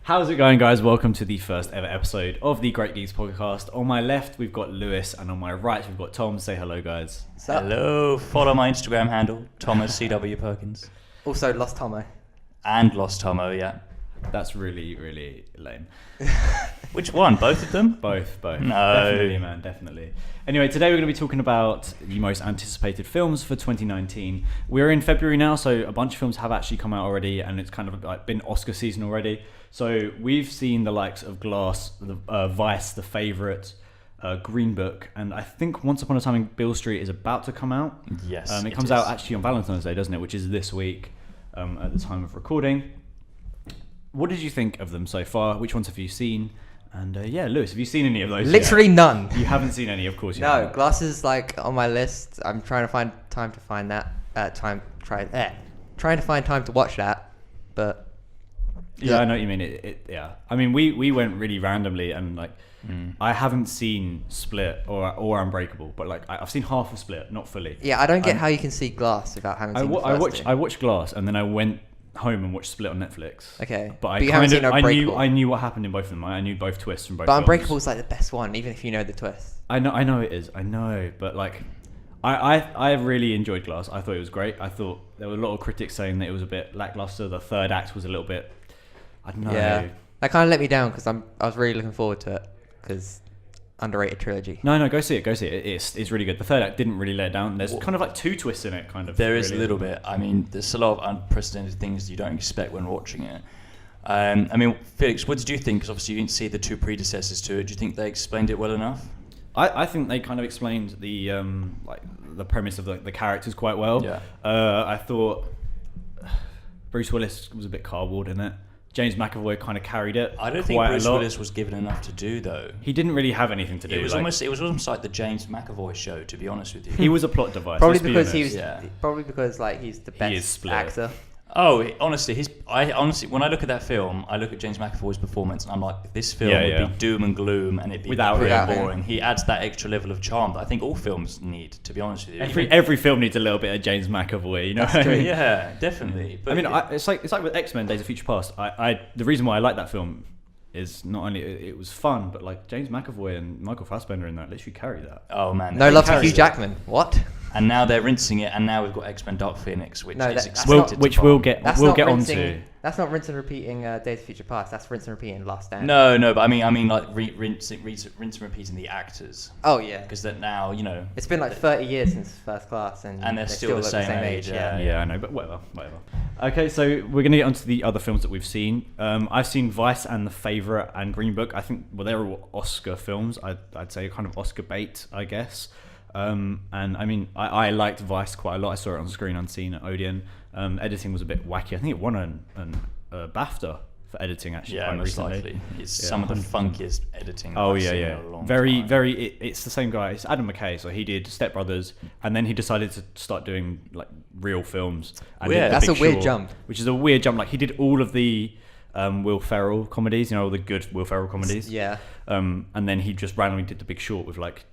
How's it going, guys? Welcome to the first ever episode of the GreatGeeks podcast. On my left, we've got Lewis, and on my right, we've got Tom. Say hello, guys. Hello. Follow my Instagram handle, Thomas CW Perkins. Also, Lost Tomo. And Lost Tomo, yeah. That's really, really lame. Which one? Both of them? Both. No. Definitely, man, definitely. Anyway, today we're going to be talking about the most anticipated films for 2019. We're in February now, so a bunch of films have actually come out already, and it's kind of like been Oscar season already. So we've seen the likes of Glass, Vice, The Favourite, Green Book, and I think Once Upon a Time in Beale Street is about to come out. Yes, it comes out actually on Valentine's Day, doesn't it? Which is this week at the time of recording. What did you think of them so far? Which ones have you seen? And Lewis, have you seen any of those? Literally none. You haven't seen any, of course. No, Glass is like on my list. I'm trying to find time to find that. Trying to find time to watch that, but yeah, I know what you mean. Yeah, I mean, we went really randomly, and like, I haven't seen Split or Unbreakable, but like I've seen half of Split, not fully. Yeah, I don't get how you can see Glass without having seen the first two. I watched Glass, and then I went home and watched Split on Netflix. Okay, but I knew what happened in both of them. I knew both twists from both. But Unbreakable is like the best one, even if you know the twist. I know it is. I know, but like, I really enjoyed Glass. I thought it was great. I thought there were a lot of critics saying that it was a bit lackluster. The third act was a little bit, I don't know. Yeah, that kind of let me down because I was really looking forward to it because underrated trilogy. No, go see it. It's really good. The third act didn't really let it down. There's kind of like two twists in it, kind of. There is a little bit. I mean, there's a lot of unprecedented things you don't expect when watching it. I mean, Felix, what did you think? Because obviously you didn't see the two predecessors to it. Do you think they explained it well enough? I think they kind of explained the the premise of the characters quite well. Yeah. I thought Bruce Willis was a bit cardboard in it. James McAvoy kind of carried it. I don't think Bruce Willis was given enough to do, though. He didn't really have anything to do. It was almost like the James McAvoy show, to be honest with you. He was a plot device. Probably because he's the best actor. Oh, honestly, when I look at that film, I look at James McAvoy's performance, and I'm like, this film would be doom and gloom, and it'd be really boring. He adds that extra level of charm that I think all films need, to be honest with you. Every film needs a little bit of James McAvoy, you know. That's true. Yeah, definitely. But I mean, it's like with X-Men: Days of Future Past. The reason why I like that film is not only it was fun, but like James McAvoy and Michael Fassbender in that literally carry that. Oh man, no love for Hugh Jackman. What? And now they're rinsing it, and now we've got X-Men Dark Phoenix, which is expected we'll get onto. That's not rinse and repeating Days of Future Past. That's rinse and repeating Last Stand. No, but I mean like rinse and repeating the actors. Oh yeah, because that now it's been like 30 years since First Class, and they're still the same age. Yeah, I know, but whatever. Okay, so we're gonna get onto the other films that we've seen. I've seen Vice and The Favourite and Green Book. I think they were Oscar films. I'd say kind of Oscar bait, I guess. And I mean, I liked Vice quite a lot. I saw it on screen unseen at Odeon. Editing was a bit wacky. I think it won a BAFTA for editing actually. Yeah, most likely. It's some of the funkiest editing. Oh I've seen yeah. In a long very, time. very. It's the same guy. It's Adam McKay. So he did Step Brothers, and then he decided to start doing like real films. And that's a weird jump. Which is a weird jump. Like he did all of the Will Ferrell comedies. You know, all the good Will Ferrell comedies. Yeah. And then he just randomly did The Big Short with like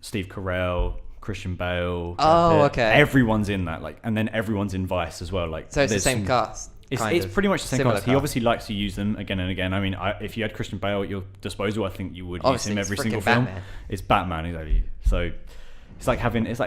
Steve Carell, Christian Bale. Oh, okay. Everyone's in that, like, and then everyone's in Vice as well. Like, so it's the same cast. It's pretty much the same cast. He cast. obviously likes to use them again and again. I mean, if you had Christian Bale at your disposal, I think you would use him every single film. Batman. It's Batman, exactly. So it's like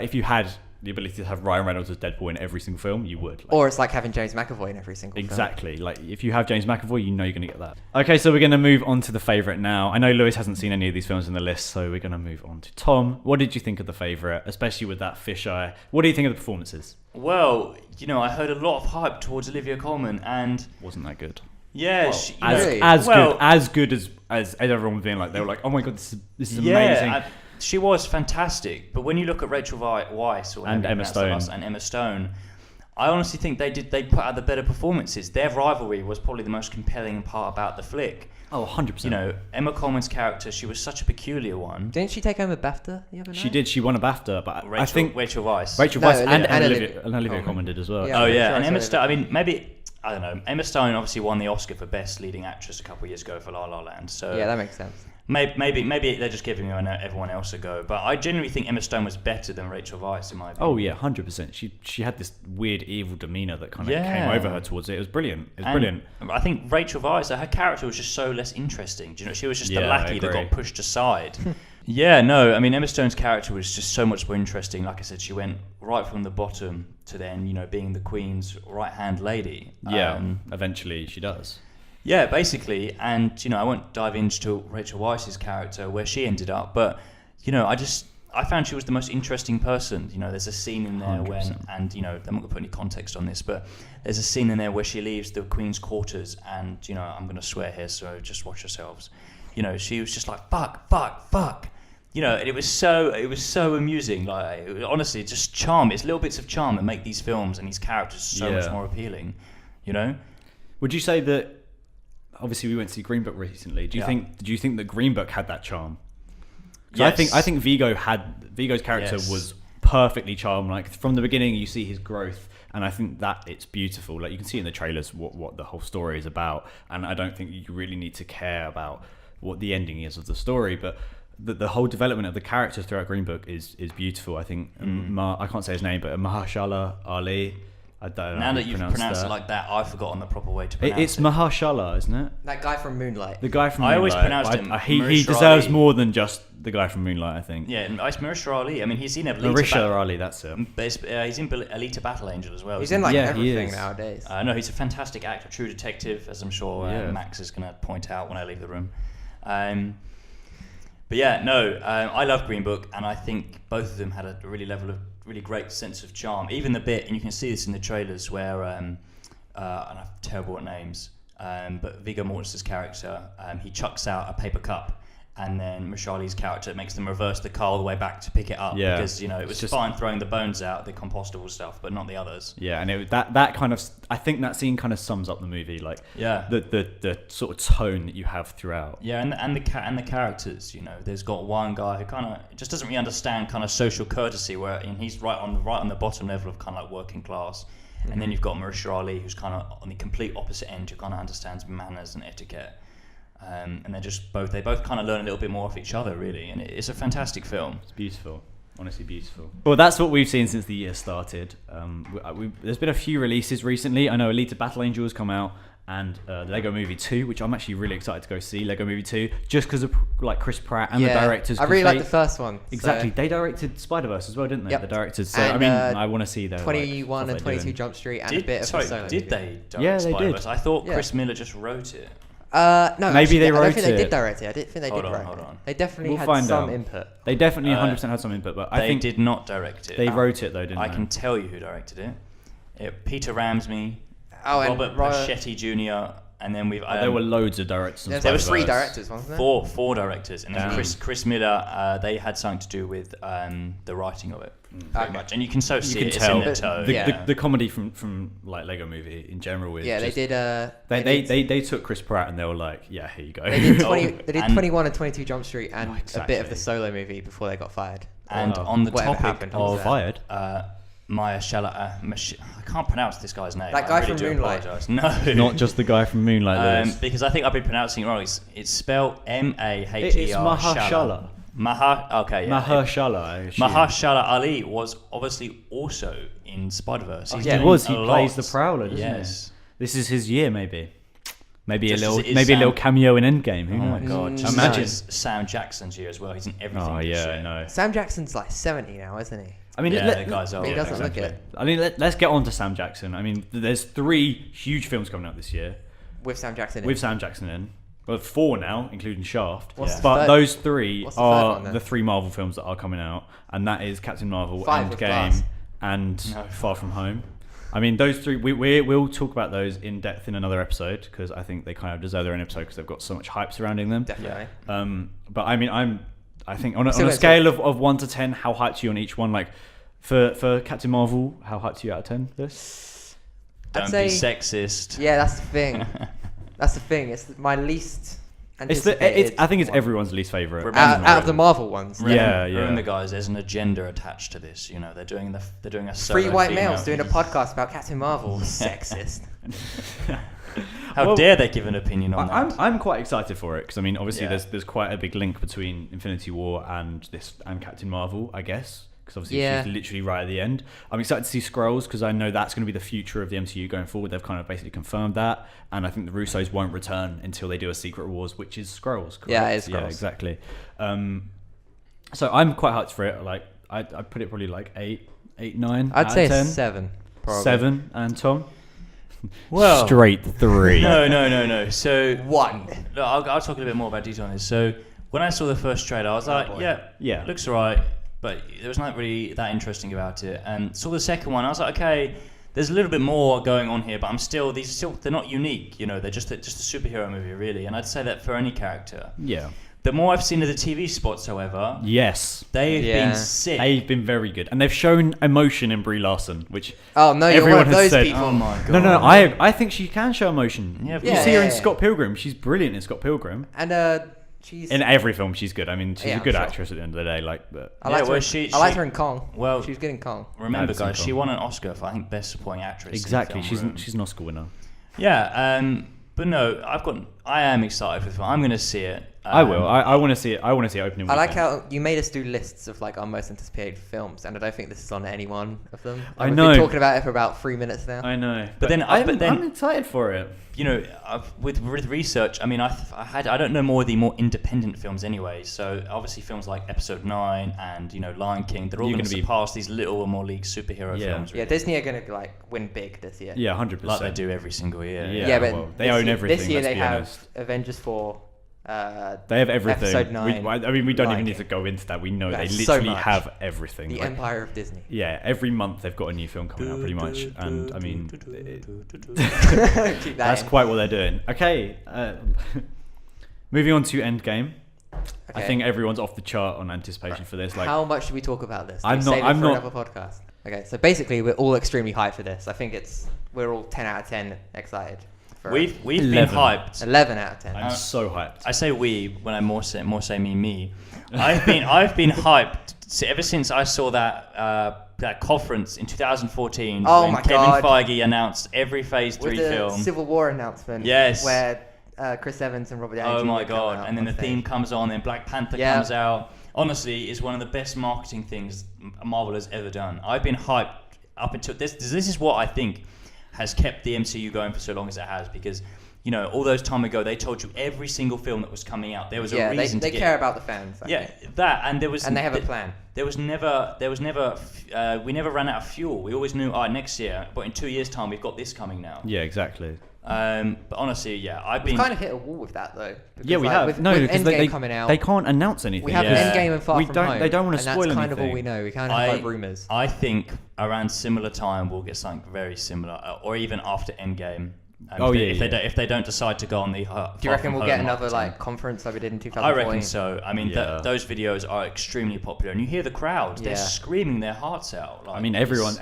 if you had the ability to have Ryan Reynolds as Deadpool in every single film, you would. Or it's like having James McAvoy in every single film. Exactly. Like, if you have James McAvoy, you know you're going to get that. Okay, so we're going to move on to The Favourite now. I know Lewis hasn't seen any of these films in the list, so we're going to move on to Tom. What did you think of The Favourite, especially with that fisheye? What do you think of the performances? Well, I heard a lot of hype towards Olivia Colman, and wasn't that good? Yeah, as good as everyone was being like, they were like, oh my god, this is amazing. She was fantastic, but when you look at Rachel Weisz and Emma Stone, I honestly think they put out the better performances. Their rivalry was probably the most compelling part about the flick. Oh, 100%. Emma Coleman's character, she was such a peculiar one. Didn't she take home a BAFTA the other night? She did. She won a BAFTA, but I think Rachel Weisz. And Olivia Colman did as well. Yeah, and Emma Stone. I mean, maybe. I don't know. Emma Stone obviously won the Oscar for Best Leading Actress a couple of years ago for La La Land. So yeah, that makes sense. Maybe they're just giving everyone else a go. But I genuinely think Emma Stone was better than Rachel Weisz in my opinion. Oh yeah, 100%. She had this weird evil demeanor that kind of came over her towards it. It was brilliant. Brilliant. I think Rachel Weisz, her character was just so less interesting. Do you know, she was just the lackey that got pushed aside. I mean, Emma Stone's character was just so much more interesting. Like I said, she went right from the bottom to then, being the Queen's right-hand lady. Yeah, eventually she does. Yeah, basically, and I won't dive into Rachel Weisz's character where she ended up, but I found she was the most interesting person. There's a scene in there 100%. I'm not going to put any context on this, but there's a scene in there where she leaves the Queen's quarters, and I'm going to swear here, so just watch yourselves. She was just like fuck. And it was so amusing. Like, honestly, just charm. It's little bits of charm that make these films and these characters so much more appealing. Would you say that? Obviously, we went to see Green Book recently. Did you think that Green Book had that charm? Yes. I think Viggo's character was perfectly charmed. Like from the beginning, you see his growth, and I think that it's beautiful. Like you can see in the trailers what the whole story is about, and I don't think you really need to care about what the ending is of the story, but the whole development of the characters throughout Green Book is beautiful. I think I can't say his name, but Mahershala Ali. I don't know. Now that you've pronounced it like that, I've forgotten the proper way to pronounce it. It's Mahershala, isn't it? That guy from Moonlight. The guy from Moonlight. I always pronounced him. He deserves more than just the guy from Moonlight, I think. Yeah, it's Mahershala Ali. I mean, he's in Mahershala Ali, that's it. He's in Alita Battle Angel as well. He's in everything nowadays. No, he's a fantastic actor, true detective, as I'm sure Max is going to point out when I leave the room. I love Green Book, and I think both of them had a really great sense of charm. Even the bit, and you can see this in the trailers, where and I'm terrible at names, but Viggo Mortensen's character, he chucks out a paper cup, and then Mahershala's character makes them reverse the car all the way back to pick it up, because it was just fine throwing the bones out, the compostable stuff, but not the others. Yeah, and that kind of, I think that scene kind of sums up the movie, like the sort of tone that you have throughout. Yeah, and the characters, there's got one guy who kind of just doesn't really understand kind of social courtesy, and he's right on the bottom level of kind of like working class. Mm-hmm. And then you've got Mahershala Ali, who's kind of on the complete opposite end, who kind of understands manners and etiquette. And they both kind of learn a little bit more off each other, really, and it's a fantastic film. It's beautiful, honestly beautiful. Well, that's what we've seen since the year started. There's been a few releases recently. I know Alita Battle Angel has come out, and the Lego Movie 2, which I'm actually really excited to go see. Lego Movie 2, just because of like Chris Pratt and the directors. I really like the first one. Exactly, they directed Spider-Verse as well, didn't they? Yep. The directors. So and, I want to see their 21 and 22 Jump Street and a bit of a solo. Did they direct Spider-Verse? I thought Chris Miller just wrote it. No, maybe actually, they wrote it. I don't think they did direct it. I didn't think they did direct it. Hold on. They definitely had some input. They definitely 100% had some input, but I think they did not direct it. They wrote it though, didn't they? I can tell you who directed it. Peter Ramsey, and Robert Pachetti Jr., and then we've. There were loads of directors. There were 3 directors, wasn't there? Four directors, and then Chris Miller. They had something to do with the writing of it, pretty much, and you can see it. It's in the toe. The comedy from like Lego Movie in general is. Yeah, just, they they took Chris Pratt and they were like, yeah, here you go. They did 21 and 22 Jump Street and a bit of the solo movie before they got fired. And on the topic of fired. Mahershala, I can't pronounce this guy's name. That guy from Moonlight. Apologize. No, not just the guy from Moonlight. Because I think I've been pronouncing it wrong. It's spelled Mahershara. It's Mahershala. Mahershala. Mahershala Ali was obviously also in Spider-Verse. He plays the Prowler, doesn't he? This is his year, maybe. Maybe a little cameo in Endgame. Who knows? My God! Imagine Sam Jackson's year as well. He's in everything. Oh yeah, I know. Sam Jackson's like 70 now, isn't he? I mean, the guy's old. He doesn't look it. I mean, let's get on to Sam Jackson. I mean, there's 3 huge films coming out this year with Sam Jackson in. Well, 4 now, including Shaft. But those 3 are the 3 Marvel films that are coming out, and that is Captain Marvel, Endgame, and Far From Home. I mean, those 3, we'll talk about those in depth in another episode, because I think they kind of deserve their own episode because they've got so much hype surrounding them. Definitely. But I mean, I think on a scale of 1 to 10, how hyped are you on each one? Like for Captain Marvel, how hyped are you out of 10? This? Don't be sexist. Yeah, that's the thing. It's my least anticipated. I think it's everyone's least favorite out of the Marvel ones. Remember, guys, there's an agenda attached to this. They're doing a solo 3 white males doing a podcast about Captain Marvel. Sexist. How dare they give an opinion on that? I'm quite excited for it because I mean, obviously, there's quite a big link between Infinity War and Captain Marvel, I guess. Because obviously she's literally right at the end. I'm excited to see Skrulls because I know that's going to be the future of the MCU going forward. They've kind of basically confirmed that, and I think the Russos won't return until they do a Secret Wars, which is Skrulls. Correct? Yeah, it's Skrulls. Yeah, exactly. So I'm quite hyped for it. Like I'd put it probably like 8, 9. I'd say 10. 7. Probably. 7, and Tom. Well, straight 3. No. So 1. No, I'll talk a little bit more about detail on this. So when I saw the first trailer, I was like, yeah, looks alright, but there was not really that interesting about it. And saw the second one, I was like, okay, there's a little bit more going on here, but they're not unique. You know, they're just a superhero movie, really. And I'd say that for any character. Yeah. The more I've seen of the TV spots, however, yes, they've been sick. They've been very good, and they've shown emotion in Brie Larson, which you're one of those people. Oh my god! No, I think she can show emotion. Yeah, you see her in Scott Pilgrim; she's brilliant in Scott Pilgrim, and she's in every film she's good. I mean, she's a good actress at the end of the day. I liked her in Kong. Well, she was good in Kong. Remember, guys, she won an Oscar for I think Best Supporting Actress. Exactly, she's an Oscar winner. Yeah, but no, I am excited for the film. I'm going to see it. I will. I want to see it. I want to see it opening. I like how you made us do lists of like our most anticipated films, and I don't think this is on any one of them. I know. We've been talking about it for about 3 minutes now. I know, but then I'm excited for it. You know, with research, I mean, I don't know more of the more independent films anyway. So obviously, films like Episode 9 and Lion King, they're all going to surpass these little more league superhero films. Yeah, Disney are going to like win big this year. Yeah, 100%. Like they do every single year. Yeah, but they own everything. This year they have Avengers 4. They have everything. Episode 9. We don't even need to go into that. We know they literally have everything. The empire of Disney. Yeah, every month they've got a new film coming out, pretty much, and I mean, that's quite what they're doing. Okay, moving on to Endgame. Okay. I think everyone's off the chart on anticipation for this. Like, how much should we talk about this? I'm not. Another podcast. Okay, so basically we're all extremely hyped for this. I think we're all 10 out of 10 excited. We've been hyped. 11 out of 10. I'm so hyped. I say we when I more say me. I've been hyped ever since I saw that conference in 2014 when Kevin Feige announced every Phase 3 film. The Civil War announcement. Yes. Where Chris Evans and Robert Downey Jr. Oh my god! And then the theme comes on, then Black Panther comes out. Honestly, it's one of the best marketing things Marvel has ever done. I've been hyped up until this. This is what I think has kept the MCU going for so long as it has, because all those time ago they told you every single film that was coming out there was a reason they care about the fans. That and there was and they have a plan. We never ran out of fuel. We always knew, next year, but in 2 years' time we've got this coming now. Yeah, exactly. But honestly, we've kind of hit a wall with that though. Yeah, we have. With Endgame coming out, they can't announce anything. We have Endgame and Far From Home. They don't want to spoil anything. And that's kind of all we know. We kind of have like rumours. I think around similar time we'll get something very similar, or even after Endgame. If they don't decide to go on the do you reckon we'll get another conference like we did in 2014? I reckon so. I mean, those videos are extremely popular, and you hear the crowd; they're screaming their hearts out. I mean, everyone.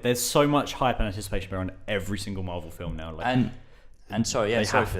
There's so much hype and anticipation around every single Marvel film now. And sorry, they have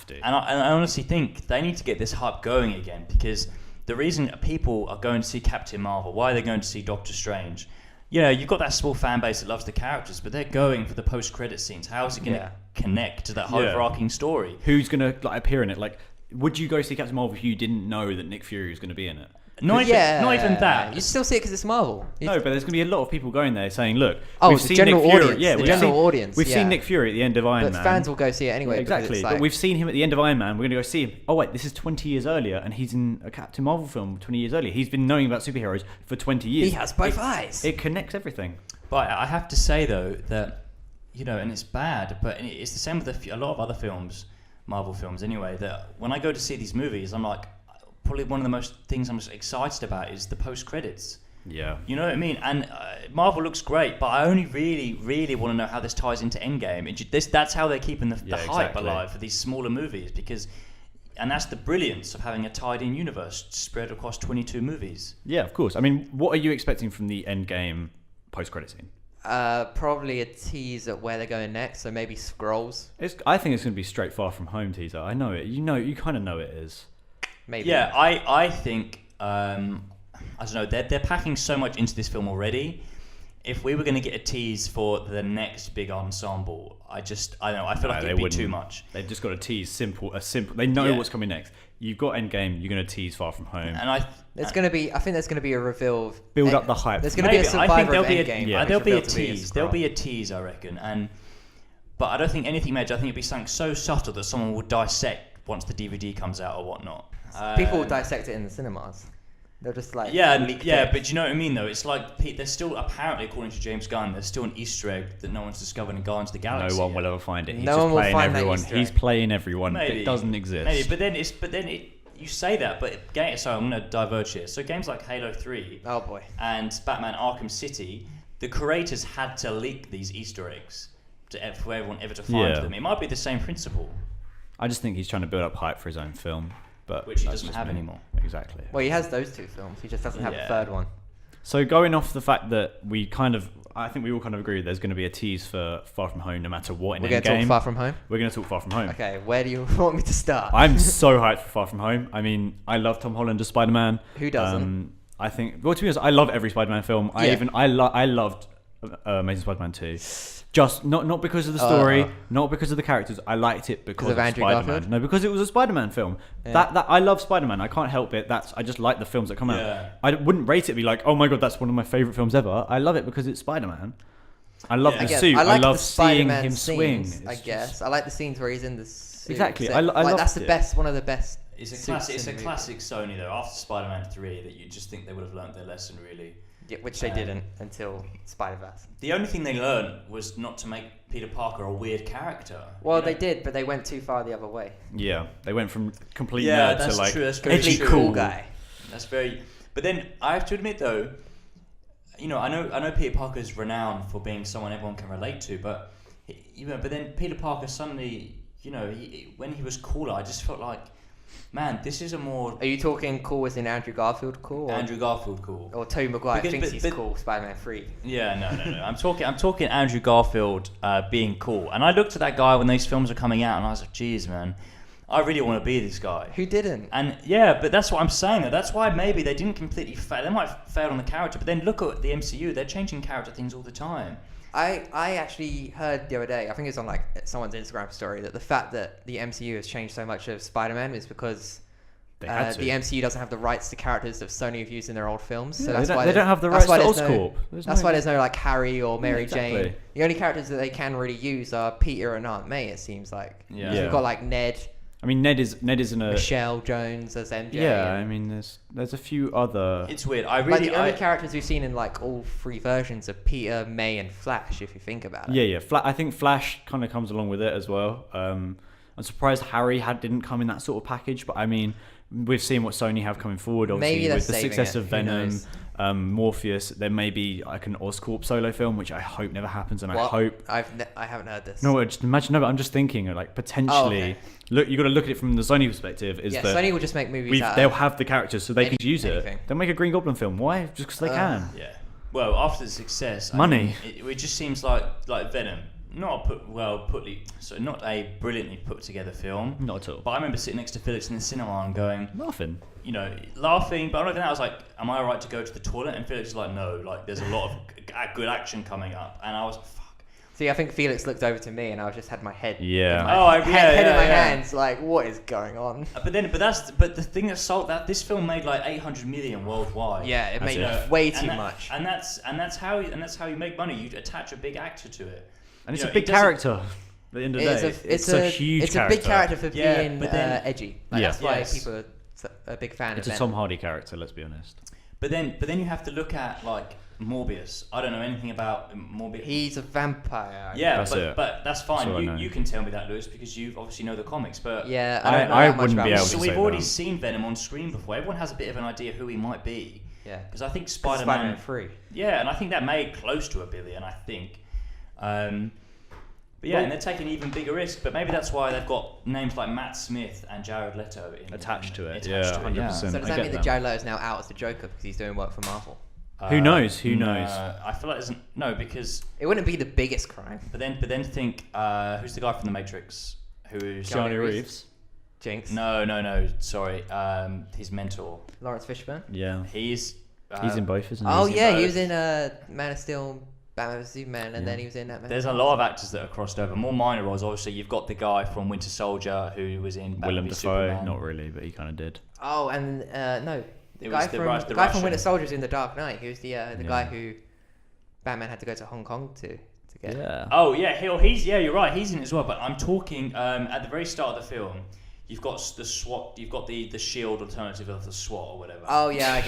to. And I honestly think they need to get this hype going again, because the reason people are going to see Captain Marvel, why they're going to see Doctor Strange, you've got that small fan base that loves the characters, but they're going for the post-credit scenes. How is it going to connect to that overarching story? Who's going to appear in it? Like, would you go see Captain Marvel if you didn't know that Nick Fury was going to be in it? Not even that. You still see it because it's Marvel. No, but there's going to be a lot of people going there saying, "Look, we've seen general Nick Fury. Yeah, the general audience. We've seen Nick Fury at the end of Iron Man. But fans will go see it anyway. Yeah, exactly. But we've seen him at the end of Iron Man. We're going to go see him. Oh wait, this is 20 years earlier, and he's in a Captain Marvel film 20 years earlier. He's been knowing about superheroes for 20 years. He has both eyes. It connects everything. But I have to say though that and it's bad, but it's the same with a lot of other films, Marvel films anyway. That when I go to see these movies, I'm like, probably one of the most things I'm most excited about is the post credits. Yeah. You know what I mean? And Marvel looks great, but I only really, really want to know how this ties into Endgame. That's how they're keeping the hype alive for these smaller movies, and that's the brilliance of having a tied-in universe spread across 22 movies. Yeah, of course. I mean, what are you expecting from the Endgame post-credit scene? Probably a tease at where they're going next, so maybe Skrulls. I think it's going to be straight Far From Home teaser. I know it. You kind of know it is. Maybe. Yeah, I think I don't know. They're packing so much into this film already if we were going to get a tease for the next big ensemble, I don't know. I feel like it'd be too much. They've just got to tease simple. They know what's coming next. You've got Endgame. You're going to tease Far From Home. And there's going to be. I think there's going to be a reveal. Build up the hype. There's going to be a survivor of Endgame. There'll be a tease. There'll be a tease, I reckon. But I don't think anything major. I think it'd be something so subtle that someone will dissect once the DVD comes out or whatnot. People will dissect it in the cinemas. They're just like but do you know what I mean though? It's like there's still, apparently according to James Gunn, there's still an Easter egg that no one's discovered in Guardians of the Galaxy. No one will ever find it. He's just playing everyone. He's playing everyone. Maybe. It doesn't exist. Maybe, but then you say that, but so I'm going to diverge here. So games like Halo 3, oh boy, and Batman Arkham City, the creators had to leak these Easter eggs for everyone ever to find them. It might be the same principle. I just think he's trying to build up hype for his own film. But which he doesn't have anymore. Exactly. Well, he has those 2 films. He just doesn't have the third one. So going off the fact that I think we all kind of agree there's going to be a tease for Far From Home no matter what in Endgame. We're going to talk Far From Home? We're going to talk Far From Home. Okay, where do you want me to start? I'm so hyped for Far From Home. I mean, I love Tom Holland as Spider-Man. Who doesn't? I think, well, to be honest, I love every Spider-Man film. I loved Amazing Spider-Man 2. Just not because of the story, not because of the characters. I liked it because of Andrew Spider-Man. Garfield? No, because it was a Spider-Man film. Yeah. That I love Spider-Man. I can't help it. I just like the films that come out. I wouldn't rate it. Be like, oh my god, that's one of my favorite films ever. I love it because it's Spider-Man. I love the suit. I love seeing him swing. I guess I like the scenes where he's in the suit. Exactly. I love that's the best. One of the best. It's a classic Sony though. After Spider-Man 3, that you just think they would have learnt their lesson really. Yeah, which they didn't until Spider-Verse. The only thing they learned was not to make Peter Parker a weird character. Well, they did, but they went too far the other way. Yeah, they went from complete nerd to like edgy cool guy. That's very. But then I have to admit though, I know Peter Parker's renowned for being someone everyone can relate to, but but then Peter Parker suddenly, when he was cooler, I just felt like, man, this is a more... Are you talking cool as in Andrew Garfield cool? Andrew Garfield cool. Or Tobey Maguire thinks he's cool, Spider-Man 3. Yeah, no. I'm talking Andrew Garfield being cool. And I looked at that guy when these films were coming out and I was like, geez, man, I really want to be this guy. Who didn't? And yeah, but that's what I'm saying. That's why maybe they didn't completely fail. They might have failed on the character, but then look at the MCU. They're changing character things all the time. I actually heard the other day, I think it was on like someone's Instagram story, that the fact that the MCU has changed so much of Spider-Man is because the MCU doesn't have the rights to characters that Sony have used in their old films. So that's why they don't have the rights to Oscorp. That's why there's no like Harry or Mary Jane. The only characters that they can really use are Peter and Aunt May, it seems like. Yeah. So we've got like Ned. I mean, Ned isn't a... Michelle Jones as MJ. Yeah, I mean, there's a few other... It's weird. The only characters we've seen in like all 3 versions are Peter, May, and Flash, if you think about it. Yeah. I think Flash kind of comes along with it as well. I'm surprised Harry didn't come in that sort of package, but I mean, we've seen what Sony have coming forord, obviously, with the success of Venom, Morpheus. There may be like an Oscorp solo film, which I hope never happens, and I hope... I haven't heard this. No, just imagine. No, but I'm just thinking, like, potentially... Look, you got to look at it from the Sony perspective. Sony will just make movies. They'll have the characters, so they can use it. They'll make a Green Goblin film. Why? Just because they can. Yeah. Well, after the success, money. It just seems like Venom. Not a brilliantly put together film. Not at all. But I remember sitting next to Felix in the cinema and going, laughing. Laughing. But not even that. I was like, "Am I alright to go to the toilet?" And Felix was like, "No. Like, there's a lot of good action coming up." And I was like, "Fuck." See, I think Felix looked over to me, and I just had my head. Yeah. Head in my hands, like, what is going on? But the thing that sold that this film made like 800 million worldwide. Yeah, it made way too much. And that's how you make money. You attach a a big actor to it. And it's a big character. At the end of the day, it's a huge character. It's a big character for being edgy. That's why people are a big fan of it. It's a Tom Hardy character, let's be honest. But then you have to look at like Morbius. I don't know anything about Morbius. He's a vampire. Yeah, but that's fine. You can tell me that, Lewis, because you obviously know the comics. But yeah, I wouldn't be able to say that. So we've already seen Venom on screen before. Everyone has a bit of an idea who he might be. Yeah, because I think Spider-Man 3. Yeah, and I think that made close to $1 billion. I think. But yeah, and they're taking an even bigger risk. But maybe that's why they've got names like Matt Smith and Jared Leto attached to it. 100%. So does that mean that Jared Leto is now out as the Joker because he's doing work for Marvel? Who knows? Who knows? I feel like because it wouldn't be the biggest crime. But then think who's the guy from The Matrix? Who's Keanu Reeves? Jinx? No. Sorry, his mentor. Lawrence Fishburne? Yeah. He's He's in both, isn't he? Oh yeah, he was in Man of Steel, Batman vs Superman, and then he was in that. There's a lot of actors that are crossed over. More minor roles, obviously. You've got the guy from Winter Soldier who was in Batman Willem vs Dafoe. Superman. Not really, but he kind of did. Oh, and no, the guy from Winter Soldier is in The Dark Knight. He was the guy who Batman had to go to Hong Kong to get. Yeah. Oh yeah, you're right. He's in it as well. But I'm talking at the very start of the film. You've got the SWAT. You've got the SHIELD alternative of the SWAT or whatever. Oh yeah, I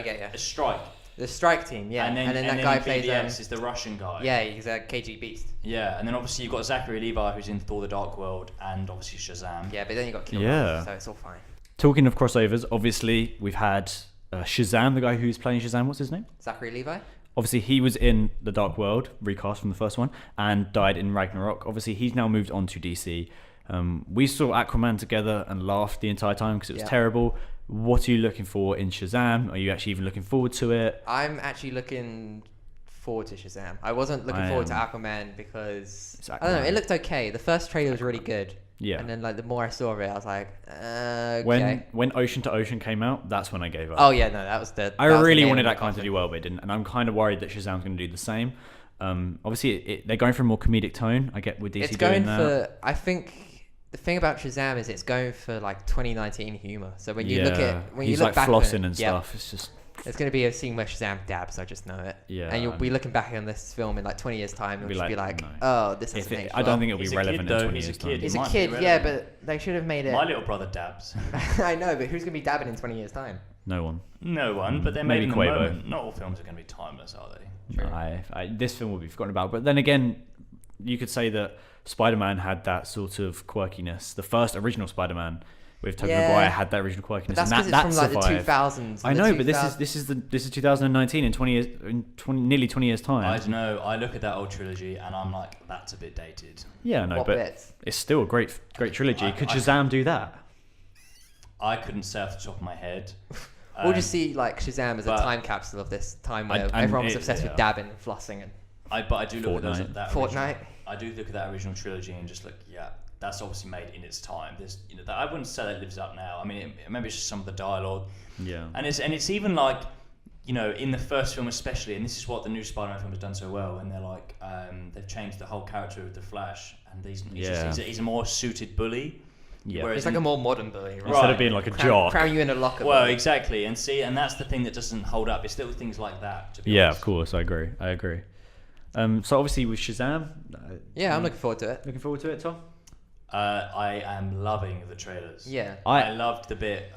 get you. A strike. The strike team, yeah. And then that guy plays. BDS is the Russian guy. Yeah, he's a KG Beast. Yeah, and then obviously you've got Zachary Levi who's in Thor: The Dark World, and obviously Shazam. Yeah, but then you got Killmonger, so it's all fine. Talking of crossovers, obviously we've had Shazam, the guy who's playing Shazam. What's his name? Zachary Levi. Obviously, he was in The Dark World, recast from the first one, and died in Ragnarok. Obviously, he's now moved on to DC. We saw Aquaman together and laughed the entire time because it was terrible. What are you looking for in Shazam? Are you actually even looking forward to it? I'm actually looking forward to Shazam. I wasn't looking forward to Aquaman because I don't know. It looked okay. The first trailer was really good. Yeah. And then the more I saw of it, I was like, okay. When Ocean to Ocean came out, that's when I gave up. Oh yeah, no, that was the. I really wanted Aquaman to do well, but it didn't, and I'm kind of worried that Shazam's going to do the same. Obviously, they're going for a more comedic tone. I get with DC it's going doing that. I think the thing about Shazam is it's going for 2019 humor. So when you look at you look back flossing and stuff, it's just. It's going to be a scene where Shazam dabs, I just know it. Yeah. And you'll be looking back on this film in 20 years' time and you'll be like, oh, this isn't aged well. I don't think it'll be relevant in 20 years' time. He's a kid, yeah, but they should have made it. My little brother dabs. I know, but who's going to be dabbing in 20 years' time? No one. But they're made in the moment. Not all films are going to be timeless, are they? Sure. This film will be forgotten about. But then again, you could say that Spider-Man had that sort of quirkiness. The first original Spider-Man with Tobey Maguire had that original quirkiness. But that's because it's from the 2000s. I know, but this is 2019 in 20 years, nearly 20 years time. I don't know. I look at that old trilogy and I'm like, that's a bit dated. Yeah, no, but it's still a great trilogy. Could Shazam do that? I couldn't say off the top of my head. We'll just see Shazam as a time capsule of this time where everyone was obsessed with dabbing and flossing but I do look at that Fortnite. I do look at that original trilogy and just look, that's obviously made in its time. There's, that I wouldn't say that lives up now. I mean, maybe it's just some of the dialogue. Yeah. And it's even in the first film especially, and this is what the new Spider-Man film has done so well. And they're like, they've changed the whole character of the Flash, and he's a more suited bully. Yeah. Whereas he's a more modern bully, right? Instead of being like a jock. Cram you in a locker. Well, exactly, and that's the thing that doesn't hold up. It's little things like that. To be honest. Of course, I agree. So obviously with Shazam. I'm looking forward to it. Looking forward to it, Tom. I am loving the trailers. Yeah, I loved the bit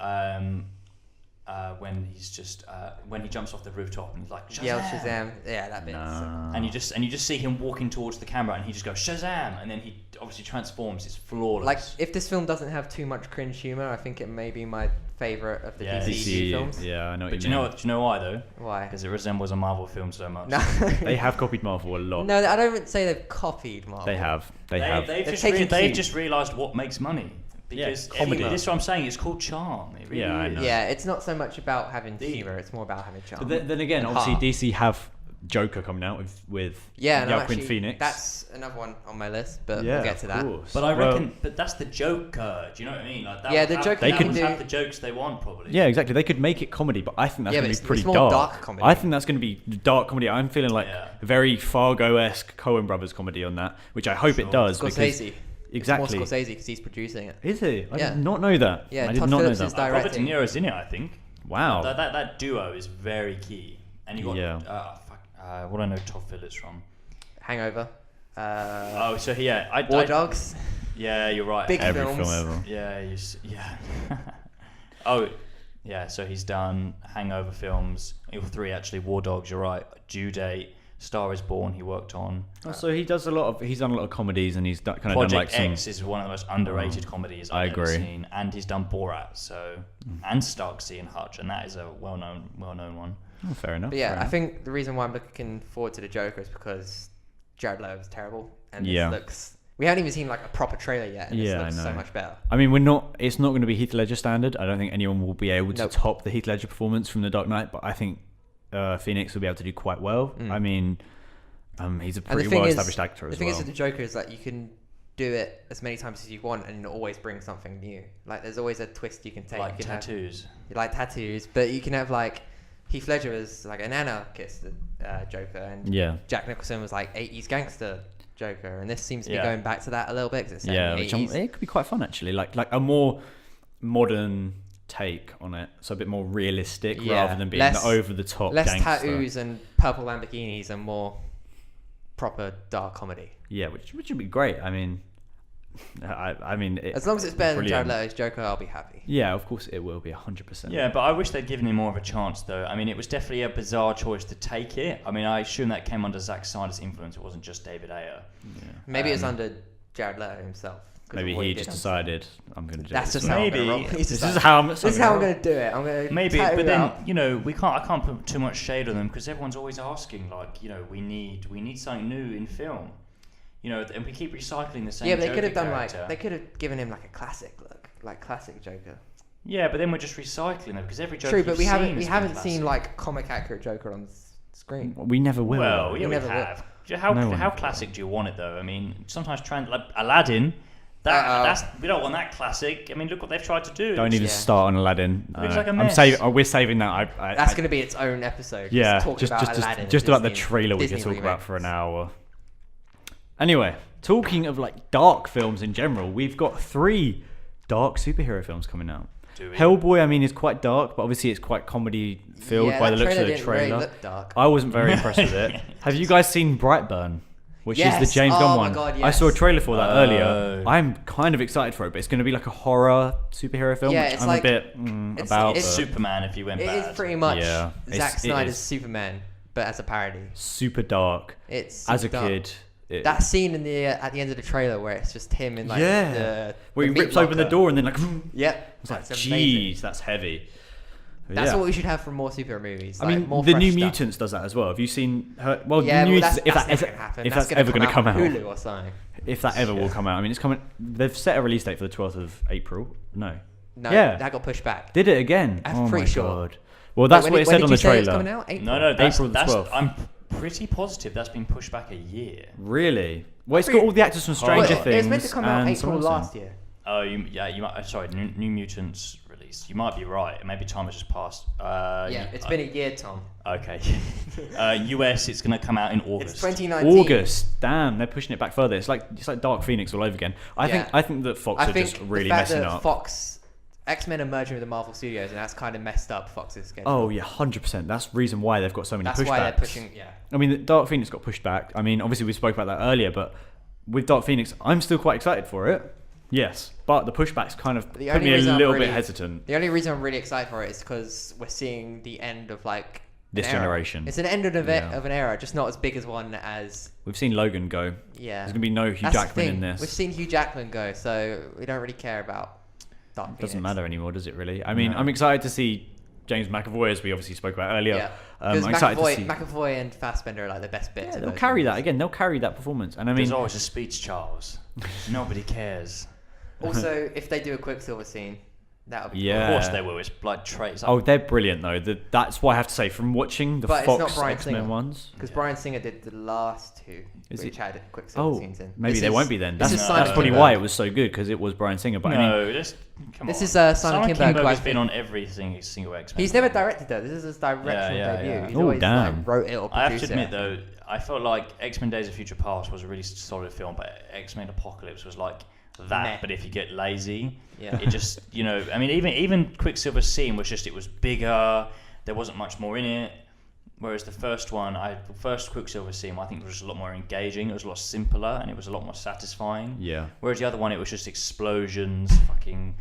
when he's just when he jumps off the rooftop and he's like Shazam. Shazam. Yeah, that bit. No. And you just see him walking towards the camera and he just goes Shazam, and then he obviously transforms. It's flawless. If this film doesn't have too much cringe humor, I think it may be my favorite of the DC films. Yeah, I know. But do you know why though? Why? Because it resembles a Marvel film so much. No. They have copied Marvel a lot. No, I don't say they've copied Marvel. They have. They've just realised what makes money. Because comedy. This is what I'm saying. It's called charm. It really is. I know. Yeah, it's not so much about having humor. It's more about having charm. But then again, obviously DC have Joker coming out with Joaquin Phoenix. That's another one on my list, but we'll get to that. But I reckon, but that's the Joker. Do you know what I mean? The Joker. They could have the jokes they want, probably. Yeah, exactly. They could make it comedy, but I think that's going to be pretty it's more dark comedy. I think that's going to be dark comedy. I'm feeling like a very Fargo-esque Coen Brothers comedy on that, which I hope it does. Scorsese. Exactly. It's more Scorsese because he's producing it. Is he? I did not know that. Yeah, I did Todd not Phillips know is that. Robert De Niro's in it, I think. Wow. That duo is very key. And you got what do I know Todd Phillips from? Hangover. War Dogs. Yeah, you're right. Big Every films. film ever. Yeah. So he's done Hangover films. 3 actually. War Dogs. You're right. Due Date. Star is Born. He worked on. So he's done a lot of comedies, and he's done Project X is one of the most underrated comedies I've ever seen, and he's done Borat. And Starksy and Hutch, and that is a well-known one. Oh, fair enough. But I think the reason why I'm looking forward to the Joker is because Jared Leto is terrible, and this looks. We haven't even seen a proper trailer yet, and this looks so much better. I mean, it's not going to be Heath Ledger standard. I don't think anyone will be able to top the Heath Ledger performance from The Dark Knight, but I think Phoenix will be able to do quite well. I mean, he's a pretty well-established actor as well. The thing is with the Joker is you can do it as many times as you want and always bring something new. There's always a twist you can take. Tattoos. You like tattoos, but you can have Heath Ledger was like an anarchist Joker, and Jack Nicholson was like 80s gangster Joker, and this seems to be going back to that a little bit. 'Cause it's it could be quite fun actually, like a more modern take on it, so a bit more realistic rather than being over the top. Less gangster. tattoos and purple Lamborghinis and more proper dark comedy. Yeah, which would be great. I mean, as long as it's better than Jared Leto's Joker, I'll be happy. Yeah, of course it will be 100%. Yeah, but I wish they'd given him more of a chance, though. I mean, it was definitely a bizarre choice to take it. I mean, I assume that came under Zack Snyder's influence. It wasn't just David Ayer. Yeah. Maybe it was under Jared Leto himself. Maybe he just decided, I'm going to do That's this. just how Maybe. I'm going to roll. This is how I'm going to do it. I'm going to maybe, but then I can't put too much shade on them because everyone's always asking, like, we need something new in film. And we keep recycling the same. Yeah, but they Joker could have done character. they could have given him like a classic look, like classic Joker. Yeah, but then we're just recycling them because every Joker. True, but we haven't seen like comic accurate Joker on screen. We never will. Well, yeah, we have. How classic do you want it though? I mean, sometimes like Aladdin. We don't want that classic. I mean, look what they've tried to do. Don't even start on Aladdin. Looks like a mess. We're saving that. That's going to be its own episode. Yeah, just Aladdin. Just about the trailer we can talk about for an hour. Anyway, talking of like dark films in general, we've got 3 dark superhero films coming out. Hellboy, I mean, is quite dark, but obviously it's quite comedy filled by the looks of the trailer. Really look dark. I wasn't very impressed with it. Have you guys seen Brightburn? Which is the James Gunn one. God, yes. I saw a trailer for that earlier. I'm kind of excited for it, but it's going to be like a horror superhero film, which I'm a bit about. It's Superman if you went bad. It is pretty much Zack Snyder's Superman, but as a parody. Super dark. It's as a kid. That scene in at the end of the trailer where it's just him in like where he rips open the door and then like it's like jeez, that's heavy. That's what we should have from more superhero movies. I mean, the New Mutants does that as well. Have you seen her? Well, New Mutants, if that's ever going to come out, Hulu or something. If that ever will come out, I mean, it's coming. They've set a release date for the 12th of April. No, that got pushed back. Did it again? I'm pretty sure. God. Well, that's what it said on the trailer. It's coming out? April? No, April the 12th. I'm pretty positive that's been pushed back a year. Really? Well, it's got all the actors from Stranger Things. It was meant to come out April last year. Oh, you might. Sorry, New Mutants release. You might be right. Maybe time has just passed. It's been a year, Tom. Okay. US, it's going to come out in August. It's 2019. August. Damn, they're pushing it back further. It's like Dark Phoenix all over again. I think that Fox are just really messing up. Fox, X-Men are merging with the Marvel Studios, and that's kind of messed up Fox's schedule. Oh yeah, 100%. That's the reason why they've got so many pushbacks. That's why they're pushing. Yeah. I mean, Dark Phoenix got pushed back. I mean, obviously we spoke about that earlier, but with Dark Phoenix, I'm still quite excited for it. Yes, but the pushbacks kind of put me a little bit hesitant. The only reason I'm really excited for it is because we're seeing the end of like this generation. It's an end of an era, just not as big as one as we've seen Logan go. Yeah, there's gonna be no Hugh Jackman in this. We've seen Hugh Jackman go, so we don't really care about Dark Phoenix. Doesn't matter anymore, does it really? I mean, I'm excited to see James McAvoy, as we obviously spoke about earlier. Yeah. Because McAvoy and Fassbender are like the best bits. Yeah, they'll carry that again. They'll carry that performance. And I mean, there's always a speech, Charles. Nobody cares. Also, if they do a Quicksilver scene, that would be cool. Of course they will. It's like traits. Oh, they're brilliant though. That's why I have to say, from watching the Fox X-Men ones, because Bryan Singer did the last 2, which had Quicksilver scenes in. Maybe they won't be then. That's probably why it was so good, because it was Bryan Singer. But this is Simon Kinberg, who has been on every single X-Men. He's never directed though. This is his directional debut. He's always wrote it or produced it. I have to admit though, I felt like X-Men: Days of Future Past was a really solid film, but X-Men: Apocalypse was like that, but if you get lazy, it just, I mean, even Quicksilver's scene was just, it was bigger, there wasn't much more in it, whereas the first Quicksilver scene, I think was a lot more engaging, it was a lot simpler, and it was a lot more satisfying. Whereas the other one, it was just explosions, fucking,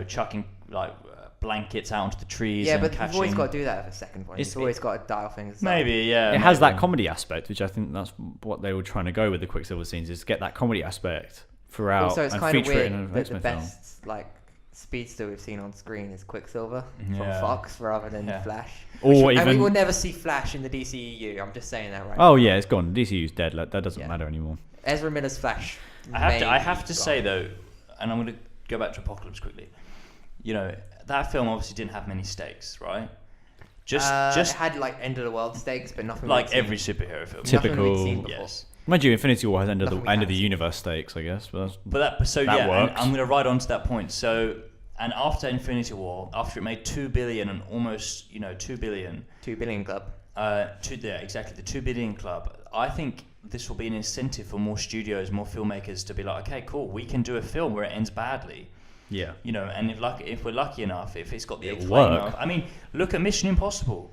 chucking like blankets out onto the trees. Yeah, but you've always got to do that for the second one. You've always got to dial things. Maybe, It has that comedy aspect, which I think that's what they were trying to go with the Quicksilver scenes, is get that comedy aspect throughout. Also, it's and kind of feature weird it in that the best like speedster we've seen on screen is Quicksilver from Fox rather than Flash. And we will never see Flash in the DCEU. I'm just saying that right now. Oh yeah, it's gone. DCEU's dead. That doesn't matter anymore. Ezra Miller's Flash. I have to say though, and I'm going to go back to Apocalypse quickly. That film obviously didn't have many stakes, right? It had like end of the world stakes, but nothing like every superhero film. Typical. Yes. Mind you, Infinity War has end of the universe stakes, I guess. I'm going to ride on to that point. So And after Infinity War, after it made $2 billion and almost, $2 billion. 2 billion club. Exactly, the 2 billion club. I think this will be an incentive for more studios, more filmmakers to be like, okay, cool, we can do a film where it ends badly. Yeah. And if we're lucky enough, if it's got the acclaim. I mean, look at Mission Impossible.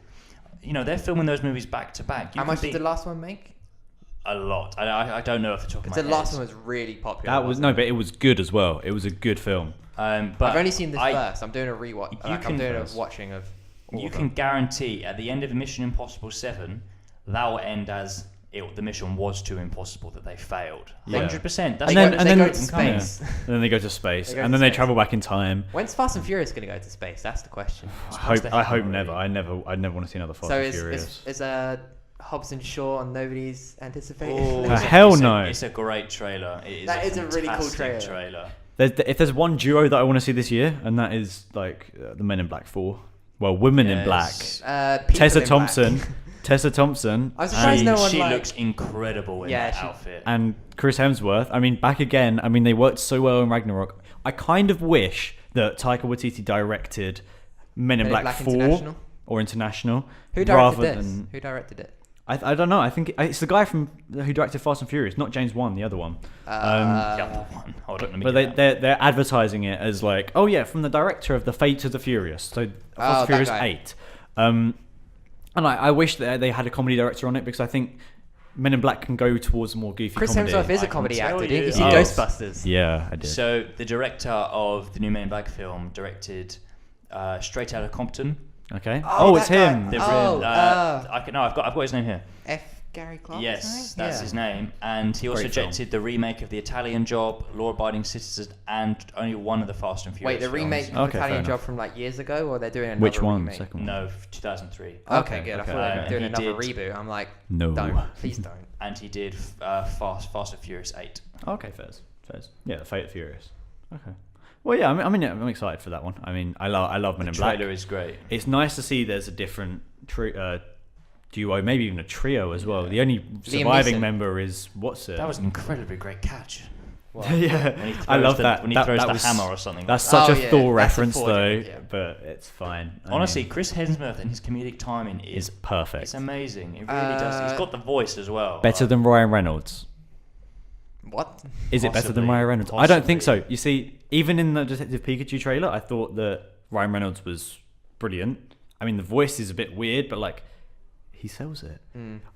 They're filming those movies back to back. How much did the last one make? A lot. I don't know off the top of my head. The last one was really popular. But it was good as well. It was a good film. But I've only seen the first. I'm doing a rewatch. I'm doing a watching of. You can guarantee at the end of Mission Impossible 7, that will end as the mission was too impossible that they failed. 100%. And then they go to space. And then they go to space, and then they travel back in time. When's Fast and Furious going to go to space? That's the question. I hope never. I never want to see another Fast and Furious. Is Hobbs and Shaw on nobody's anticipated? Hell no! It's a great trailer. That is a really cool trailer. If there's one duo that I want to see this year, and that is like the Men in Black 4. Well, Women in Black. Tessa Thompson. Tessa Thompson. I'm surprised no one She looks incredible in that outfit. And Chris Hemsworth. I mean, back again. I mean, they worked so well in Ragnarok. I kind of wish that Taika Waititi directed Men in Black 4 or International. Who directed this? Who directed it? I don't know. I think it's the guy who directed Fast and Furious, not James Wan, the other one. The other one. Hold on, but they're advertising it as like, oh yeah, from the director of The Fate of the Furious, so Fast and Furious 8. And I wish that they had a comedy director on it, because I think Men in Black can go towards a more goofy Chris comedy. Hemsworth is a comedy actor. Did you see Ghostbusters? Yeah, I did. So the director of the new Men in Black film directed Straight Outta Compton. Okay. Oh, it's him. I've got his name here. F. Gary Clark. Yes, that's his name. And he also directed the remake of The Italian Job, Law Abiding Citizen, and only one of the Fast and Furious. Wait, the remake of The Italian Job from like years ago, or they're doing another Which one? remake? Second one? No, 2003. Okay, good. I thought they were doing another reboot. I'm like, no, please don't. And he did Fast and Furious 8. Okay, fairs. Yeah, The Fate of Furious. Okay. Well, yeah, I'm excited for that one. I mean, I love Men in Black. The trailer is great. It's nice to see there's a different duo, maybe even a trio as well. The only surviving member is That was an incredibly great catch. Wow. Yeah, I love that. When he throws the hammer or something. That's such a Thor reference, though, but it's fine. Honestly, Chris Hemsworth and his comedic timing is perfect. It's amazing. It really does. He's got the voice as well. Better than Ryan Reynolds. What? Is it better than Ryan Reynolds? Possibly. I don't think so. You see, even in the Detective Pikachu trailer, I thought that Ryan Reynolds was brilliant. I mean, the voice is a bit weird, but like, he sells it.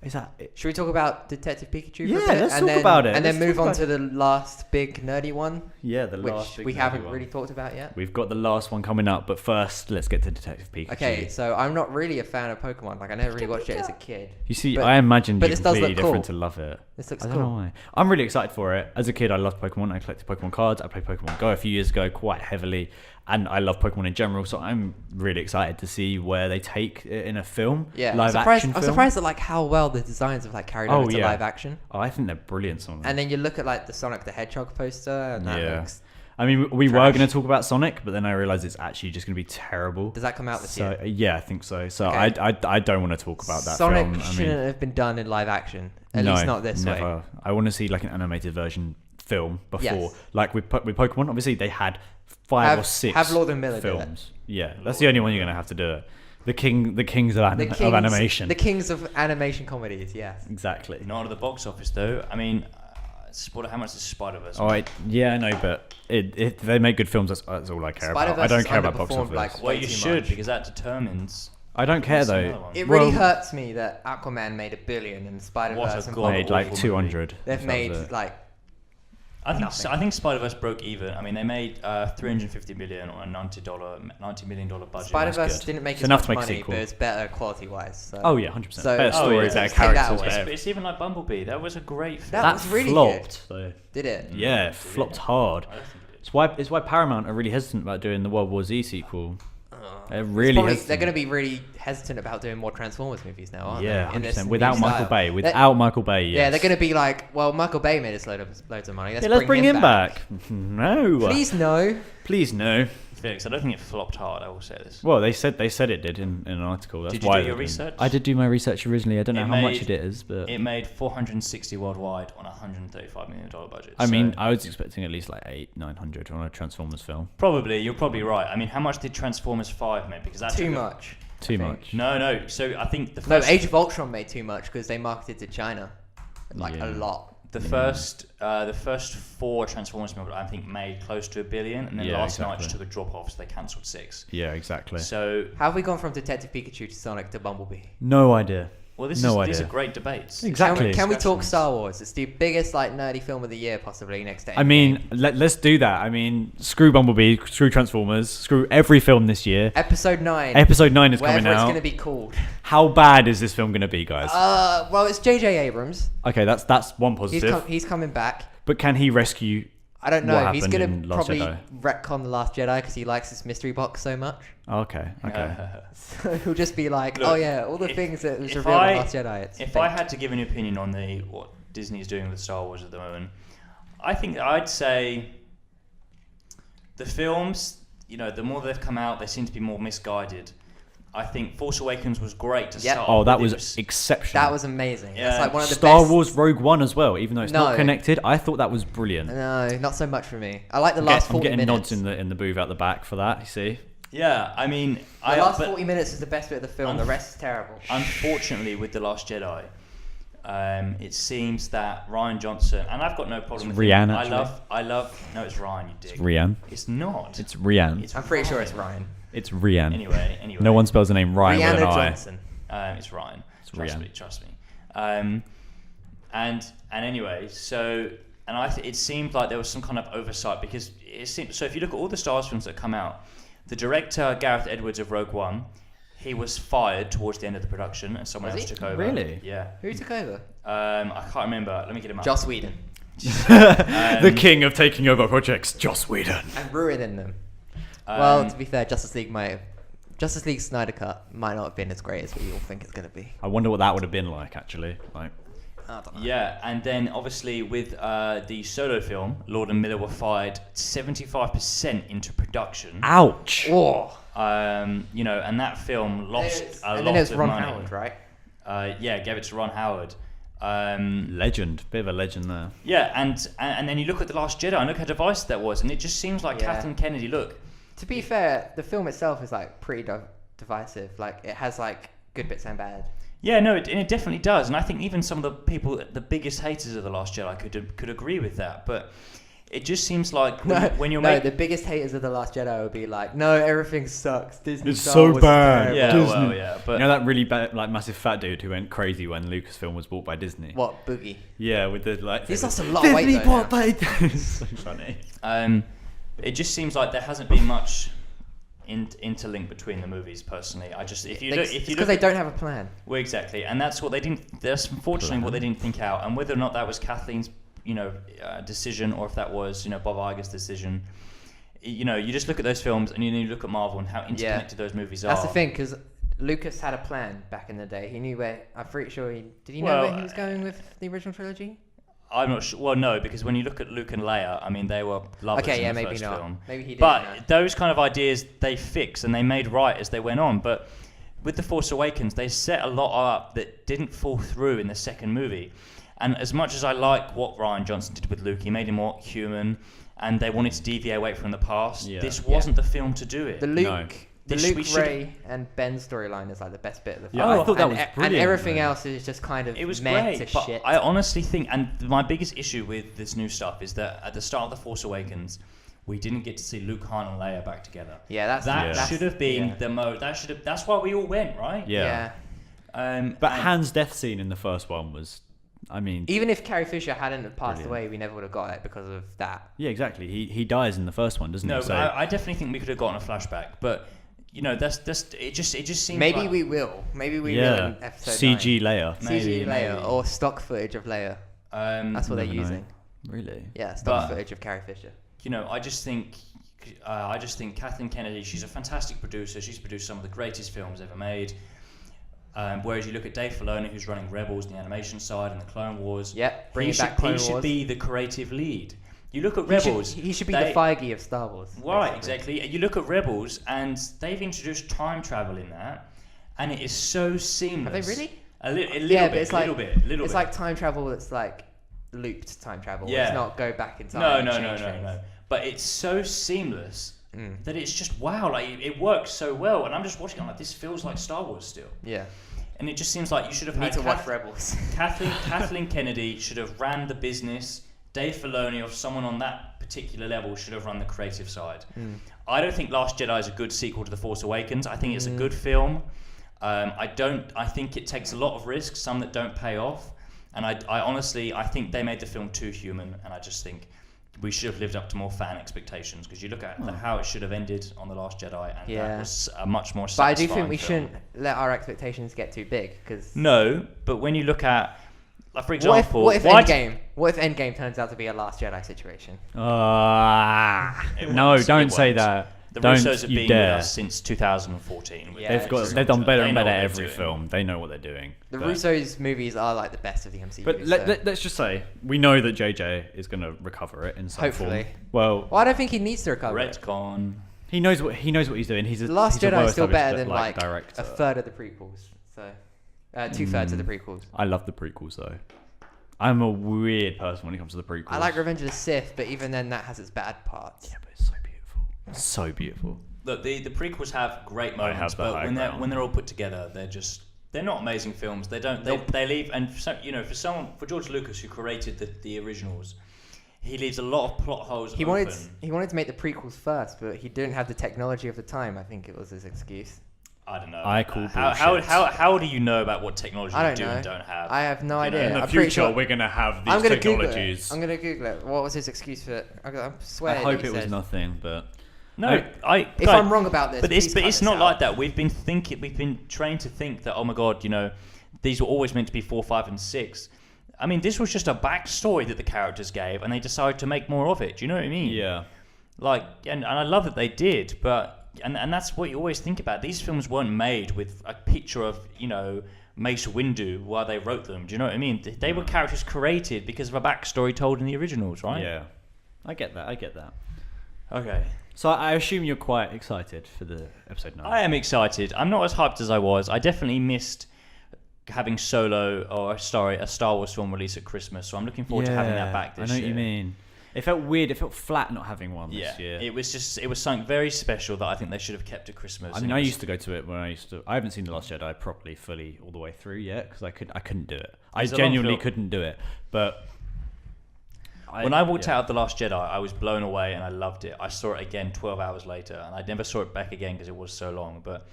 Is that it? Should we talk about Detective Pikachu? Yeah, let's talk about it. And then move on to the last big nerdy one. Yeah, the last which we haven't really talked about yet. We've got the last one coming up, but first, let's get to Detective Pikachu. Okay, so I'm not really a fan of Pokemon. Like, I never really watched it as a kid. You see, I imagined you completely different to love it. This looks cool. I don't know why. I'm really excited for it. As a kid, I loved Pokemon. I collected Pokemon cards. I played Pokemon Go a few years ago quite heavily. And I love Pokemon in general, so I'm really excited to see where they take it in a film. Yeah, action film. I'm surprised at like how well the designs have like carried over to live action. Oh, I think they're brilliant. Some of them. And then you look at like the Sonic the Hedgehog poster, and that looks. I mean, we were going to talk about Sonic, but then I realized it's actually just going to be terrible. Does that come out this year? Yeah, I think so. So I don't want to talk about that Sonic film. shouldn't have been done in live action. At least not this way. I want to see like an animated version film before. Like with Pokemon, obviously they had 5 or 6 have Lord and Miller films. Yeah, that's the only one you're going to have to do it. The kings of animation. The kings of animation comedies, yes. Exactly. Not at the box office though. I mean, how much is Spider-Verse? Oh, yeah, I know, but if they make good films, that's all I care about. I don't care about box office. Like, well, you should, because that determines. I don't care though. It really hurts me that Aquaman made $1 billion and Spider-Verse made like 200. They've made like. I think Spider-Verse broke even. I mean, they made $350 million on a $90 million budget. Spider-Verse didn't make as much money, but it's better quality-wise. So. Oh yeah, 100%. Better story, better characters. It's even like Bumblebee. That was a great film. That was really flopped, good. Though. Did it? Yeah, flopped hard. It's why Paramount are really hesitant about doing the World War Z sequel. They're really hesitant. They're going to be really hesitant about doing more Transformers movies now, aren't they? Yeah, 100%. Without Michael Bay. Michael Bay, yes. Yeah, they're going to be like, well, Michael Bay made us loads of money. Let's bring him back. No. Please no. Please no. critics. I don't think it flopped hard. I will say this. Well, they said it did in an article. That's did you why do your research? I did do my research originally. I don't know how much it is, but it made 460 worldwide on a $135 million budget. I mean, I was expecting at least like 800-900 on a Transformers film. Probably, you're probably right. I mean, how much did Transformers 5 make? Because that's too much. Too much. No. So I think the first... No, Age of Ultron made too much because they marketed to China, a lot. The first 4 Transformers films, I think, made close to $1 billion, and then last night just took a drop off, so they cancelled 6. Yeah, exactly. So how have we gone from Detective Pikachu to Sonic to Bumblebee? No idea. Well, these are great debates. Exactly. Can we talk Star Wars? It's the biggest nerdy film of the year, possibly next to Endgame. I mean, let's do that. I mean, screw Bumblebee, screw Transformers, screw every film this year. Episode 9. Episode 9 is coming out. Whatever it's going to be called. How bad is this film going to be, guys? Well, it's J.J. Abrams. Okay, that's one positive. He's coming back. But can he rescue? I don't know. He's going to probably retcon The Last Jedi because he likes this mystery box so much. Okay. So he'll just be like, Look, all the things that was revealed in The Last Jedi. If I had to give an opinion on what Disney's doing with Star Wars at the moment, I think I'd say the films, the more they've come out, they seem to be more misguided. I think Force Awakens was great to start. Oh, that was exceptional. That was amazing. Yeah. That's like one of the Star best. Wars Rogue One as well, even though it's not connected. I thought that was brilliant. No, not so much for me. I like the last 40 minutes. I'm getting nods in the booth out the back for that. You see? Yeah, I mean, the last 40 minutes is the best bit of the film. The rest is terrible. Unfortunately, with The Last Jedi, it seems that Rian Johnson, and I've got no problem with Rian, him. actually. I love. No, it's Ryan. You dig? It's Rian. It's not. It's Rian. I'm pretty sure it's Ryan. It's Rian. Anyway. No one spells the name Ryan Rihanna with an I. Johnson. It's Ryan. Trust me. And anyway, so it seemed like there was some kind of oversight because it seemed. So if you look at all the Star Wars films that come out, the director Gareth Edwards of Rogue One, he was fired towards the end of the production, and someone else took over. Really? Yeah. Who took over? I can't remember. Let me get him up. Joss Whedon. The king of taking over projects, Joss Whedon. And ruining them. Well, to be fair, Justice League Snyder Cut might not have been as great as we all think it's going to be. I wonder what that would have been like, actually. I don't know. Yeah, and then obviously with the solo film, Lord and Miller were fired 75% into production. Ouch! Oh. And that film lost a lot of money. And then it was Ron Howard, right? Gave it to Ron Howard. Legend, bit of a legend there. Yeah, and then you look at The Last Jedi and look how divisive that was, and it just seems like Kathleen Kennedy. Look, to be fair, the film itself is pretty divisive. It has good bits and bad. Yeah, no, it definitely does, and I think even some of the people, the biggest haters of The Last Jedi, could agree with that. But it just seems like when you're the biggest haters of The Last Jedi would be like, no, everything sucks. Disney it's so bad. Yeah, Disney. well, yeah, but that really bad, massive fat dude who went crazy when Lucasfilm was bought by Disney. What, Boogie? Yeah, with the He's lost a lot of weight. Disney bought by Disney. So funny. It just seems like there hasn't been much interlink between the movies. Personally, if you look, because they don't have a plan. Well, exactly, and that's what they didn't. That's unfortunately what they didn't think out, and whether or not that was Kathleen's decision, or if that was Bob Iger's decision. You just look at those films and you look at Marvel and how interconnected those movies are. That's the thing, because Lucas had a plan back in the day. He knew where. I'm pretty sure he know where he was going with the original trilogy. I'm not sure. Well, no, because when you look at Luke and Leia, I mean, they were lovers in the first film. Maybe he didn't. But those kind of ideas they fixed and they made right as they went on. But with The Force Awakens, they set a lot up that didn't fall through in the second movie. And as much as I like what Rian Johnson did with Luke, he made him more human, and they wanted to deviate away from the past. Yeah. This wasn't the film to do it. The Luke, Rey, and Ben storyline is the best bit of the film. Yeah, I thought that was brilliant. And everything else is just kind of it was great, to but shit. I honestly think, and my biggest issue with this new stuff is that at the start of The Force Awakens, we didn't get to see Luke, Han, and Leia back together. Yeah, that should have been the mode. That's why we all went, right? Yeah. But Han's death scene in the first one was, even if Carrie Fisher hadn't passed away, we never would have got it because of that. Yeah, exactly. He dies in the first one, doesn't he? No, I definitely think we could have gotten a flashback, but that's it just seems maybe like... we will in episode CG 9. Leia. CG Leia or stock footage of Leia. That's what they're using. Really? Yeah, stock footage of Carrie Fisher. I just think Kathleen Kennedy, she's a fantastic producer. She's produced some of the greatest films ever made. Whereas you look at Dave Filoni, who's running Rebels, the animation side, and the Clone Wars. Yep, bring back Clone Wars. He should be the creative lead. You look at Rebels. He should be the Feige of Star Wars. Right, exactly. You look at Rebels, and they've introduced time travel in that, and it is so seamless. Have they really? A little bit. It's like time travel that's like looped time travel. Yeah. It's not go back in time. No. But it's so seamless that it's just wow. Like it works so well, and I'm just watching. I'm like, this feels like Star Wars still. Yeah. And it just seems like you should have had to watch Rebels. Kathleen Kennedy should have ran the business. Dave Filoni or someone on that particular level should have run the creative side. I don't think Last Jedi is a good sequel to The Force Awakens. I think it's a good film. I think it takes a lot of risks, some that don't pay off. And I honestly think they made the film too human. And I just think we should have lived up to more fan expectations, because you look at how it should have ended on The Last Jedi, and that was a much more satisfying But I do think we film. shouldn't let our expectations get too big. No, but when you look at, like, for example, what if Endgame turns out to be a Last Jedi situation? No, don't say that. The Russos have been with us since 2014. They've done better and better every film. They know what they're doing. The Russos movies are like the best of the MCU. But let's just say we know that JJ is going to recover it in some Hopefully. form. Well, I don't think he needs to recover Retcon. He knows what he's doing. The Last Jedi is still better than like director. a third of the prequels. So 2/3 of the prequels. I love the prequels though. I'm a weird person when it comes to the prequels. I like Revenge of the Sith, but even then that has its bad parts. Yeah, but it's so beautiful. So beautiful. Look, the prequels have great moments, but when they're all put together, they're not amazing films. They leave, and for George Lucas, who created the originals, he leaves a lot of plot holes open. He wanted to make the prequels first, but he didn't have the technology of the time. I think it was his excuse. I don't know. I call how do you know about what technology you do and don't have? I have no idea. In the future, we're going to have these technologies. I'm going to Google it. What was his excuse for it? I swear. I hope it was nothing, but... No, if I'm wrong about this, but it's not like that. We've been trained to think that, oh my god, these were always meant to be 4, 5, and 6. I mean, this was just a backstory that the characters gave, and they decided to make more of it. Do you know what I mean? Yeah. Like, and I love that they did, but and that's what you always think about. These films weren't made with a picture of Mace Windu while they wrote them. Do you know what I mean? They were characters created because of a backstory told in the originals, right? Yeah, I get that. Okay. So I assume you're quite excited for the episode 9. I am excited. I'm not as hyped as I was. I definitely missed having Solo or a Star Wars film release at Christmas, so I'm looking forward to having that back this year. I know what you mean. It felt weird. It felt flat not having one this year. It was something very special that I think they should have kept at Christmas. I mean, I used to go to it when I haven't seen The Last Jedi properly, fully, all the way through yet, because I couldn't do it. I genuinely couldn't do it. But when I walked out of The Last Jedi, I was blown away and I loved it. I saw it again 12 hours later, and I never saw it back again because it was so long. But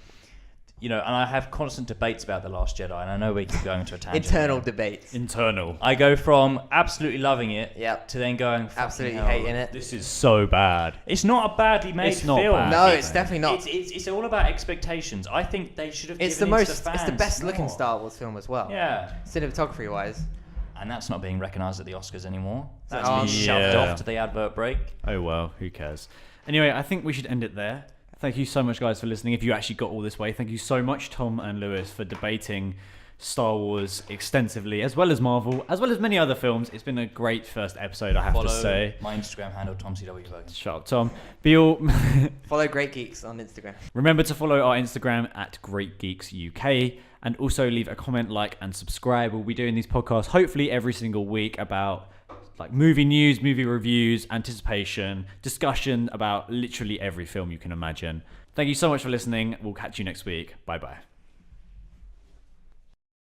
and I have constant debates about The Last Jedi, and I know we keep going to a tangent. Internal debates. I go from absolutely loving it to then going absolutely hating it. This is so bad. It's not a badly made film. Bad, no, it's definitely not. It's all about expectations. I think they should have given it to the fans. It's the best more. looking Star Wars film as well. Yeah. Cinematography wise. And that's not being recognised at the Oscars anymore. That's being shoved off to the advert break. Oh well, who cares? Anyway, I think we should end it there. Thank you so much, guys, for listening. If you actually got all this way, thank you so much, Tom and Lewis, for debating Star Wars extensively, as well as Marvel, as well as many other films. It's been a great first episode, I have to say. My Instagram handle, TomCW. Shut up, Tom. Follow GreatGeeks on Instagram. Remember to follow our Instagram at GreatGeeksUK, and also leave a comment, like, and subscribe. We'll be doing these podcasts hopefully every single week about like movie news, movie reviews, anticipation, discussion about literally every film you can imagine. Thank you so much for listening. We'll catch you next week. Bye-bye.